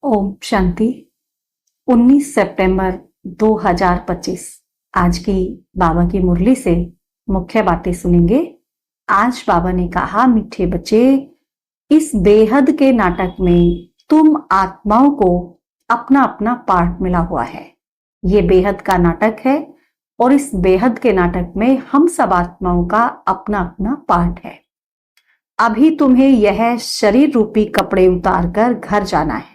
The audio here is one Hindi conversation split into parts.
ओम शांति। 19 सितंबर 2025 आज की बाबा की मुरली से मुख्य बातें सुनेंगे। आज बाबा ने कहा, मीठे बच्चे, इस बेहद के नाटक में तुम आत्माओं को अपना अपना पार्ट मिला हुआ है। ये बेहद का नाटक है और इस बेहद के नाटक में हम सब आत्माओं का अपना अपना पार्ट है। अभी तुम्हें यह शरीर रूपी कपड़े उतारकर घर जाना है।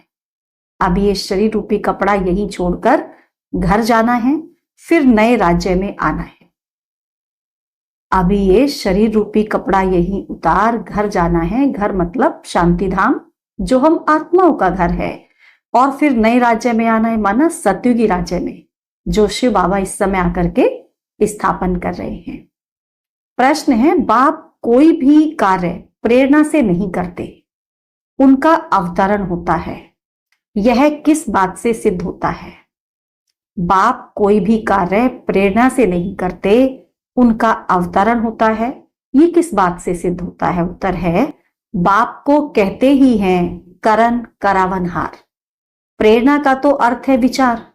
अब ये शरीर रूपी कपड़ा यहीं छोड़कर घर जाना है, फिर नए राज्य में आना है। अभी ये शरीर रूपी कपड़ा यहीं उतार घर जाना है। घर मतलब शांति धाम, जो हम आत्माओं का घर है। और फिर नए राज्य में आना है, माना सतयुगी राज्य में, जो शिव बाबा इस समय आकर के स्थापन कर रहे हैं। प्रश्न है, बाप कोई भी कार्य प्रेरणा से नहीं करते, उनका अवतरण होता है। यह किस बात से सिद्ध होता है? बाप कोई भी कार्य प्रेरणा से नहीं करते, उनका अवतरण होता है। ये किस बात से सिद्ध होता है? उत्तर है, बाप को कहते ही हैं करण करावनहार। प्रेरणा का तो अर्थ है विचार।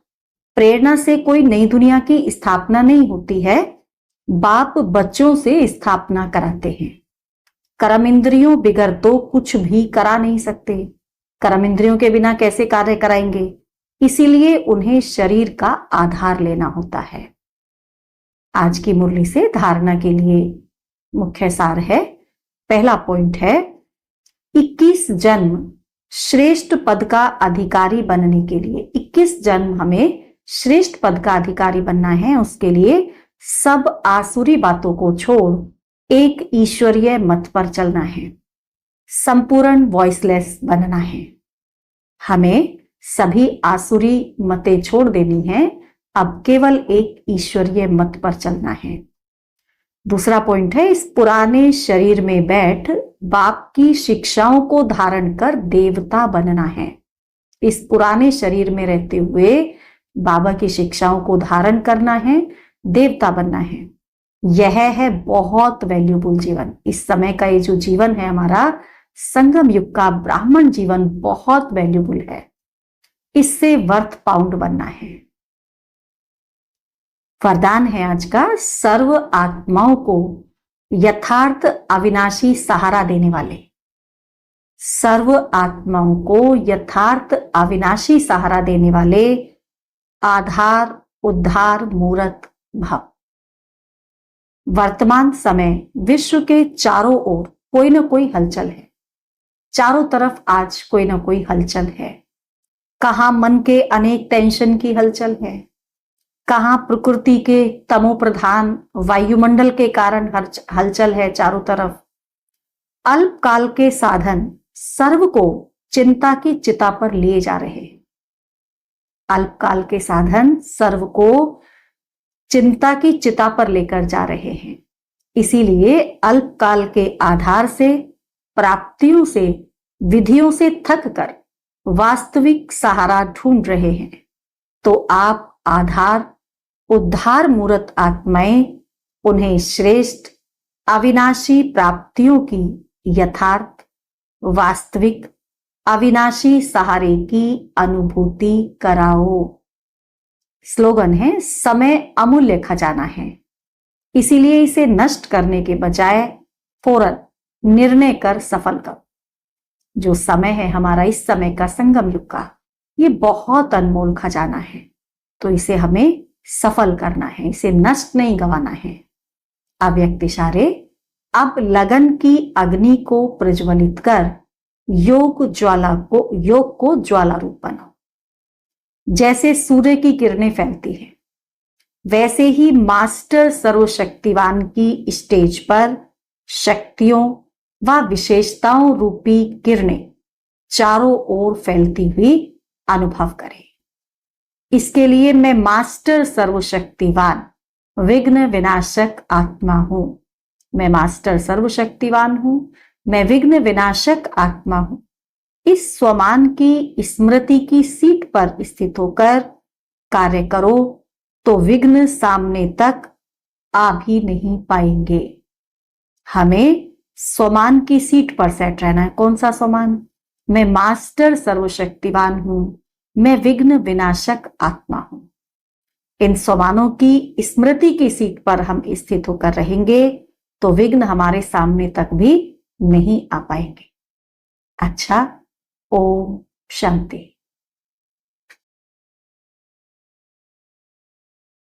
प्रेरणा से कोई नई दुनिया की स्थापना नहीं होती है। बाप बच्चों से स्थापना कराते हैं। कर्म इंद्रियों बिगर तो कुछ भी करा नहीं सकते। कर्म इंद्रियों के बिना कैसे कार्य कराएंगे? इसीलिए उन्हें शरीर का आधार लेना होता है। आज की मुरली से धारणा के लिए मुख्य सार है। पहला पॉइंट है, 21 जन्म श्रेष्ठ पद का अधिकारी बनने के लिए, 21 जन्म हमें श्रेष्ठ पद का अधिकारी बनना है। उसके लिए सब आसुरी बातों को छोड़ एक ईश्वरीय मत पर चलना है। संपूर्ण वॉइसलेस बनना है। हमें सभी आसुरी मतें छोड़ देनी है। अब केवल एक ईश्वरीय मत पर चलना है। दूसरा पॉइंट है, इस पुराने शरीर में बैठ बाप की शिक्षाओं को धारण कर देवता बनना है। इस पुराने शरीर में रहते हुए बाबा की शिक्षाओं को धारण करना है, देवता बनना है। यह है बहुत वैल्यूबल जीवन। इस समय का ये जो जीवन है हमारा, संगम युग का ब्राह्मण जीवन, बहुत वैल्यूबल है। इससे वर्थ पाउंड बनना है। वरदान है आज का, सर्व आत्माओं को यथार्थ अविनाशी सहारा देने वाले। सर्व आत्माओं को यथार्थ अविनाशी सहारा देने वाले आधार उद्धार मूर्त भव। वर्तमान समय विश्व के चारों ओर कोई ना कोई हलचल है। चारों तरफ आज कोई ना कोई हलचल है। कहां मन के अनेक टेंशन की हलचल है, कहां प्रकृति के तमो प्रधान वायुमंडल के कारण हलचल है चारों तरफ। अल्पकाल के साधन सर्व को चिंता की चिता पर लिए जा रहे हैं। अल्पकाल के साधन सर्व को चिंता की चिता पर लेकर जा रहे हैं। इसीलिए अल्पकाल के आधार से, प्राप्तियों से, विधियों से थक कर वास्तविक सहारा ढूंढ रहे हैं। तो आप आधार उद्धार मूर्त आत्माएं, उन्हें श्रेष्ठ अविनाशी प्राप्तियों की यथार्थ वास्तविक अविनाशी सहारे की अनुभूति कराओ। स्लोगन है, समय अमूल्य खजाना है, इसीलिए इसे नष्ट करने के बजाय फौरन निर्णय कर सफल करो। जो समय है हमारा, इस समय का, संगम युग का, ये बहुत अनमोल खजाना है। तो इसे हमें सफल करना है, इसे नष्ट नहीं गंवाना है। अव्यक्त इशारे, अब लगन की अग्नि को प्रज्वलित कर योग को ज्वाला रूप बनाओ। जैसे सूर्य की किरणें फैलती हैं, वैसे ही मास्टर सर्वशक्तिवान की स्टेज पर शक्तियों व विशेषताओं रूपी किरणें चारों ओर फैलती हुई अनुभव करें। इसके लिए मैं मास्टर सर्वशक्तिवान विघ्न विनाशक आत्मा हूं। मैं मास्टर सर्वशक्तिवान हूं, मैं विघ्न विनाशक आत्मा हूं। इस स्वमान की स्मृति की सीट पर स्थित होकर कार्य करो तो विघ्न सामने तक आ भी नहीं पाएंगे। हमें स्वमान की सीट पर सेट रहना है। कौन सा स्वमान? मैं मास्टर सर्वशक्तिवान हूं, मैं विघ्न विनाशक आत्मा हूं। इन सोपानों की स्मृति की सीट पर हम स्थित होकर रहेंगे तो विघ्न हमारे सामने तक भी नहीं आ पाएंगे। अच्छा, ओम शांति।